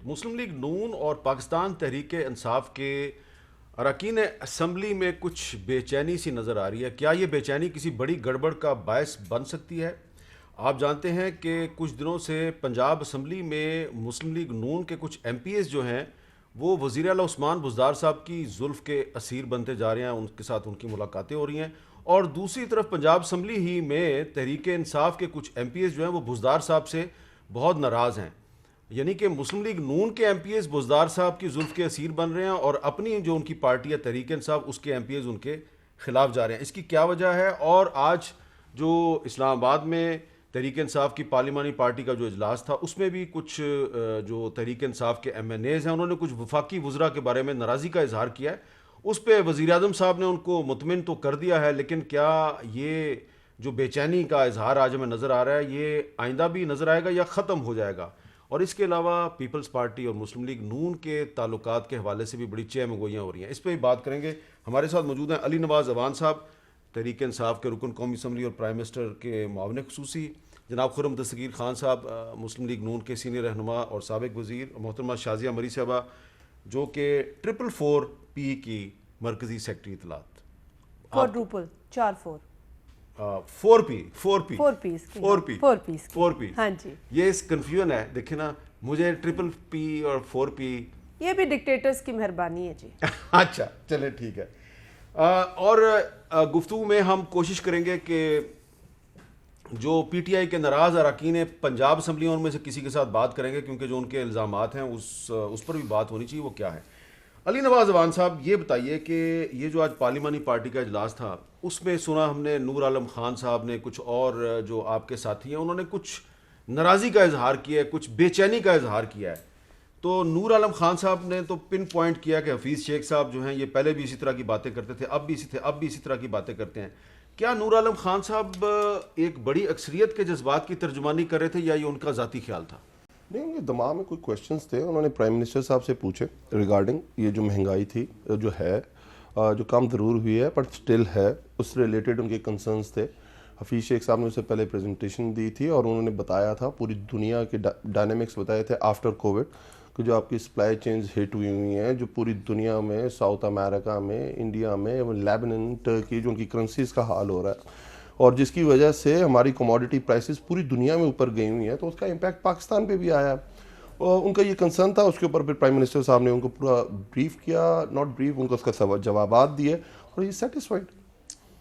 मुस्लिम league नून और पाकिस्तान तहरीक इंसाफ के अरकान असम्बली में कुछ बेचैनी सी नज़र आ रही है। क्या ये बेचैनी किसी बड़ी गड़बड़ का बायस बन सकती है? आप जानते हैं कि कुछ दिनों से पंजाब असम्बली में मुस्लिम लीग नून के कुछ MPs जो हैं वो वज़ीर आला उस्मान बुज़दार साहब की जुल्फ़ के असीर बनते जा रहे हैं, उनके साथ उनकी मुलाकातें हो रही हैं। और दूसरी तरफ पंजाब असम्बली ही में तहरीक इंसाफ के कुछ MPs जो हैं वो बुज़दार साहब से बहुत नाराज़ हैं। यानी कि मुस्लिम लीग नून के MPs बुज़दार साहब की जुल्फ़ के असीर बन रहे हैं और अपनी जो उनकी पार्टी है तहरीक इंसाफ उसके MPs उनके खिलाफ जा रहे हैं। इसकी क्या वजह है? और आज जो इस्लामाबाद में तहरीक इंसाफ की पार्लिमानी पार्टी का जो इजलास था उसमें भी कुछ जो तहरीक इंसाफ के MNAs हैं उन्होंने कुछ वफाकी वज़रा के बारे में नाराज़गी का इजहार किया है। उस पर वज़ीर आज़म साहब ने उनको मुतमिन तो कर दिया है, लेकिन क्या ये जो बेचैनी का इजहार आज हमें नज़र आ रहा है ये आइंदा भी नज़र आएगा या ख़त्म हो जाएगा? और इसके अलावा पीपल्स पार्टी और मुस्लिम लीग नून के ताल्लुकात के हवाले से भी बड़ी चहमगोइयाँ हो रही हैं। इस पर भी बात करेंगे। हमारे साथ मौजूद हैं अली नवाज़ अवान साहब, तहरीक इंसाफ के रुकन कौमी असम्बली और प्राइम मिनिस्टर के मुआविन खुसूसी, जनाब खुर्रम दस्तगीर खान साहब मुस्लिम लीग नून के सीनियर रहनुमा और साबिक वज़ीर, मोहतरमा शाजिया मरी साहबा जो कि 444P की मरकज़ी secretary इतलात। Quadruple 4-4 4P 4P 4 piece 4P। हाँ जी, ये इस कन्फ्यूजन है, देखे ना, मुझे P और 4P ये भी डिक्टेटर्स की मेहरबानी है जी। अच्छा चले ठीक है। और गुफ्तगू में हम कोशिश करेंगे कि जो PTI के नाराज़ अरकान पंजाब असम्बली उनमें से किसी के साथ बात करेंगे, क्योंकि जो उनके इल्ज़ामात हैं उस पर भी बात होनी चाहिए। वो क्या है? अली नवाज़ अवान साहब, ये बताइए कि ये जो आज पार्लिमानी पार्टी का इजलास था उसमें सुना हमने नूर आलम खान साहब ने, कुछ और जो आपके साथी हैं उन्होंने कुछ नाराज़गी का इजहार किया है, कुछ बेचैनी का इजहार किया है। तो नूर आलम खान साहब ने तो पिन पॉइंट किया कि हफीज़ शेख साहब जो हैं ये पहले भी इसी तरह की बातें करते थे, अब भी इसी तरह की बातें करते हैं। क्या नूर आलम खान साहब एक बड़ी अक्सरियत के जज्बात की तर्जुमानी कर रहे थे या ये उनका ज़ाती ख्याल था? नहीं, उनके दिमाग में कोई क्वेश्चंस थे, उन्होंने प्राइम मिनिस्टर साहब से पूछे रिगार्डिंग ये जो महंगाई थी जो है जो कम ज़रूर हुई है बट स्टिल है, उससे रिलेटेड उनके कंसर्न्स थे। हफीज़ शेख साहब ने उससे पहले प्रेजेंटेशन दी थी और उन्होंने बताया था, पूरी दुनिया के डायनेमिक्स बताए थे आफ्टर कोविड कि जो आपकी सप्लाई चेन्स हिट हुई हैं जो पूरी दुनिया में, साउथ अमेरिका में, इंडिया में, लेबनान, टर्की, जो उनकी करेंसीज का हाल हो रहा है और जिसकी वजह से हमारी कमोडिटी प्राइसेस पूरी दुनिया में ऊपर गई हुई हैं, तो उसका इम्पैक्ट पाकिस्तान पे भी आया है। और उनका ये कंसर्न था, उसके ऊपर फिर प्राइम मिनिस्टर साहब ने उनको पूरा ब्रीफ किया, नॉट ब्रीफ, उनको उसका जवाबात दिए और ये सेटिस्फाइड।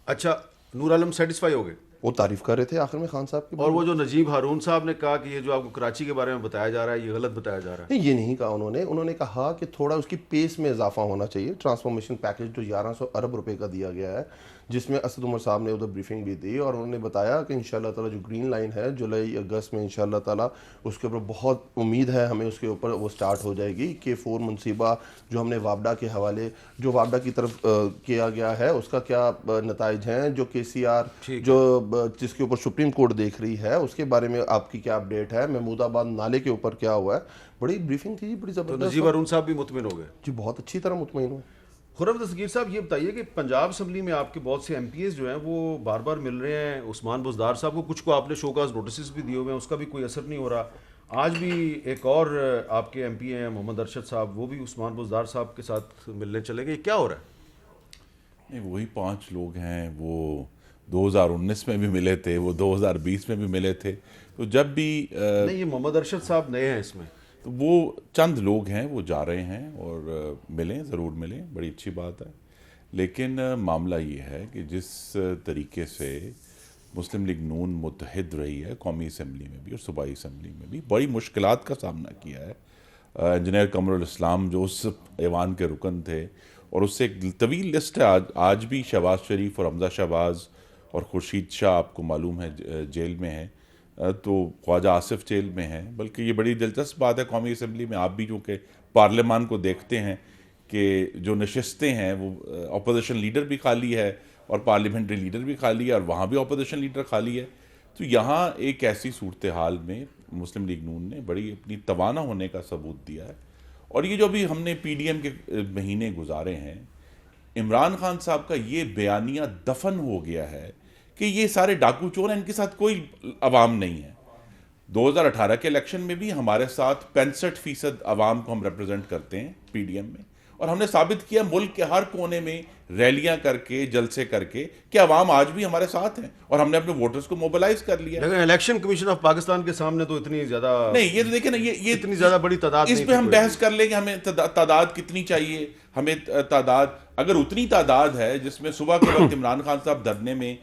अच्छा, नूर आलम सेटिस्फाई हो गए? वो तारीफ कर रहे थे आखिर में खान साहब की। और वो जो नजीब हारून साहब ने कहा कि ये जो आपको कराची के बारे में बताया जा रहा है ये गलत बताया जा रहा है? नहीं, ये नहीं कहा उन्होंने कहा कि थोड़ा उसकी पेस में इजाफा होना चाहिए। ट्रांसफॉर्मेशन पैकेज जो 1100 अरब रुपए का दिया गया है, जिसमें असद उमर साहब ने उधर ब्रीफिंग भी दी और उन्होंने बताया कि इंशाल्लाह ताला जो ग्रीन लाइन है जुलाई अगस्त में इंशाल्लाह ताला उसके ऊपर बहुत उम्मीद है हमें, उसके ऊपर वो स्टार्ट हो जाएगी कि 4 मुनसिबा जो हमने वापडा के हवाले, जो वापडा की तरफ किया गया है उसका क्या नताइज हैं, जो KCR जो जिसके ऊपर सुप्रीम कोर्ट देख रही है उसके बारे में आपकी क्या अपडेट है, महमूदाबाद नाले के ऊपर क्या हुआ है। बड़ी ब्रीफिंग थी, बड़ी तो ज़बरदस्त। नजीब हारून साहब भी मुतमिन हो गए जी, बहुत अच्छी तरह मुतमईन हुए। खुर्रम दस्तगीर साहब, ये बताइए कि पंजाब असम्बली में आपके बहुत से MPs जो हैं वो बार बार मिल रहे हैं उस्मान बुज़दार साहब को, कुछ को आपने शोकाज नोटिस भी दिए हुए हैं, उसका भी कोई असर नहीं हो रहा। आज भी एक और आपके MP हैं मोहम्मद अरशद साहब, वो भी उस्मान बुज़दार साहब के साथ मिलने चले गए। क्या हो रहा है? नहीं, वही 5 लोग हैं, वो 2019 में भी मिले थे, वो 2020 में भी मिले थे। तो जब भी नहीं, ये मोहम्मद अरशद साहब नए हैं इसमें। तो वो चंद लोग हैं, वो जा रहे हैं और मिलें, ज़रूर मिलें, बड़ी अच्छी बात है। लेकिन मामला ये है कि जिस तरीके से मुस्लिम लीग नून मुत्तहिद रही है कौमी असम्बली में भी और सूबाई असम्बली में भी, बड़ी मुश्किलात का सामना किया है। इंजीनियर कमरुल इस्लाम जो उस ऐवान के रुकन थे और उससे एक तवील लिस्ट है, आज भी शहबाज शरीफ और हमजा शहबाज और खुर्शीद शाह आपको मालूम है जेल में है, तो ख्वाजा आसिफ जेल में है। बल्कि ये बड़ी दिलचस्प बात है, कौमी असम्बली में आप भी जो कि पार्लियामान को देखते हैं कि जो नशस्तें हैं वो अपोजिशन लीडर भी खाली है और पार्लियामेंट्री लीडर भी खाली है और वहाँ भी अपोजिशन लीडर खाली है। तो यहाँ एक ऐसी सूरत हाल में मुस्लिम लीग नून ने बड़ी अपनी तवाना होने का सबूत दिया है। और ये जो भी हमने PDM के महीने गुजारे हैं, इमरान खान साहब का ये बयानिया दफन हो गया है कि ये सारे डाकू चोर हैं, इनके साथ कोई अवाम नहीं है। 2018 के इलेक्शन में भी हमारे साथ 65% आवाम को हम रिप्रेजेंट करते हैं पीडीएम में, और हमने साबित किया मुल्क के हर कोने में रैलियां करके, जलसे करके, कि आवाम आज भी हमारे साथ हैं और हमने अपने वोटर्स को मोबिलाइज कर लिया। लेकिन इलेक्शन कमीशन ऑफ पाकिस्तान के सामने तो इतनी ज्यादा नहीं, ये तो देखिए ना, ये इतनी ज्यादा बड़ी तादाद इस नहीं पे थी हम कोई। बहस कर लेंगे, हमें तादाद कितनी चाहिए, हमें तादाद, अगर उतनी तादाद है जिसमें सुबह के वक्त इमरान खान साहब धरने में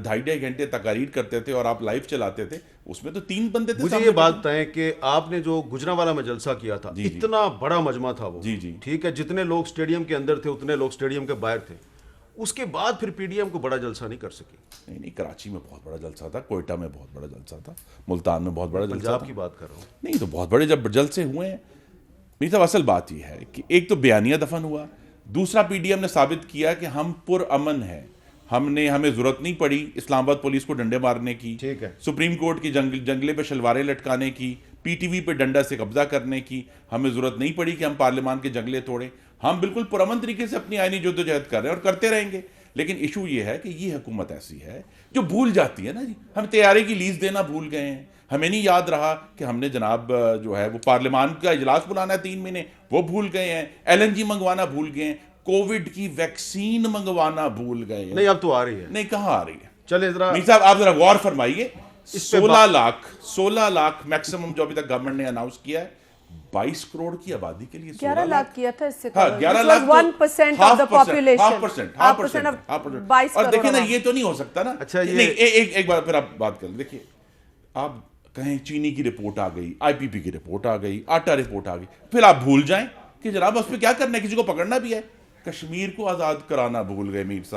2.5 घंटे तकारीर करते थे और आप लाइव चलाते थे, उसमें तो 3 बंदे थे। मुझे सामने ये बात बताएं कि आपने जो गुजरांवाला में जलसा किया था, जी, जी। इतना बड़ा मजमा था वो, जी, जी। ठीक है, जितने लोग स्टेडियम के अंदर थे उतने लोग स्टेडियम के बाहर थे, उसके बाद फिर पीडीएम को बड़ा जलसा नहीं कर सकी। नहीं नहीं, कराची में बहुत बड़ा जलसा था, कोयटा में बहुत बड़ा जलसा था, मुल्तान में बहुत बड़ा जलसा पंजाब था। की बात कर रहा हूँ। नहीं, तो बहुत बड़े जब जलसे हुए हैं। मेरी साहब, असल बात यह है कि एक तो बयानिया दफन हुआ, दूसरा पीडीएम ने साबित किया कि हम पुरअमन हैं, हमें जरूरत नहीं पड़ी इस्लामाबाद पुलिस को डंडे मारने की, ठीक है, सुप्रीम कोर्ट की जंगले पे शलवारें लटकाने की, पीटीवी पे डंडा से कब्जा करने की, हमें जरूरत नहीं पड़ी कि हम पार्लियामान के जंगले तोड़ें। हम बिल्कुल पुरअमन तरीके से अपनी आईनी जद्दोजहद कर रहे हैं और करते रहेंगे। लेकिन इशू ये है कि ये हुकूमत ऐसी है जो भूल जाती है ना जी, हम तैयारी की लीज देना भूल गए हैं, हमें नहीं याद रहा कि हमने जनाब जो है वो पार्लियामान का इजलास बुलाना है 3 महीने, वो भूल गए हैं, LNG मंगवाना भूल गए हैं, कोविड की वैक्सीन मंगवाना भूल गए हैं। नहीं अब तो आ रही है। नहीं, कहाँ आ रही है? चले जरा मीर साहब, आप जरा गौर फरमाइए, इस पे 16 लाख मैक्सिमम जो अभी तक गवर्नमेंट ने अनाउंस किया है, 22 करोड़ की आबादी के लिए 11 लाख किया था इससे। हाँ, 11 lakh 1% of the population, half percent. 22 और देखिए ना, करोड़ ये तो नहीं हो सकता ना। अच्छा, ये नहीं, एक बार फिर आप बात कर, देखिए, आप कहें चीनी की रिपोर्ट आ गई, IPP की रिपोर्ट आ गई, आटा रिपोर्ट आ गई, फिर आप भूल जाएं कि जनाब उस पर क्या करना है, किसी को पकड़ना भी है। कश्मीर को आजाद कराना भूल गए मीर साहब।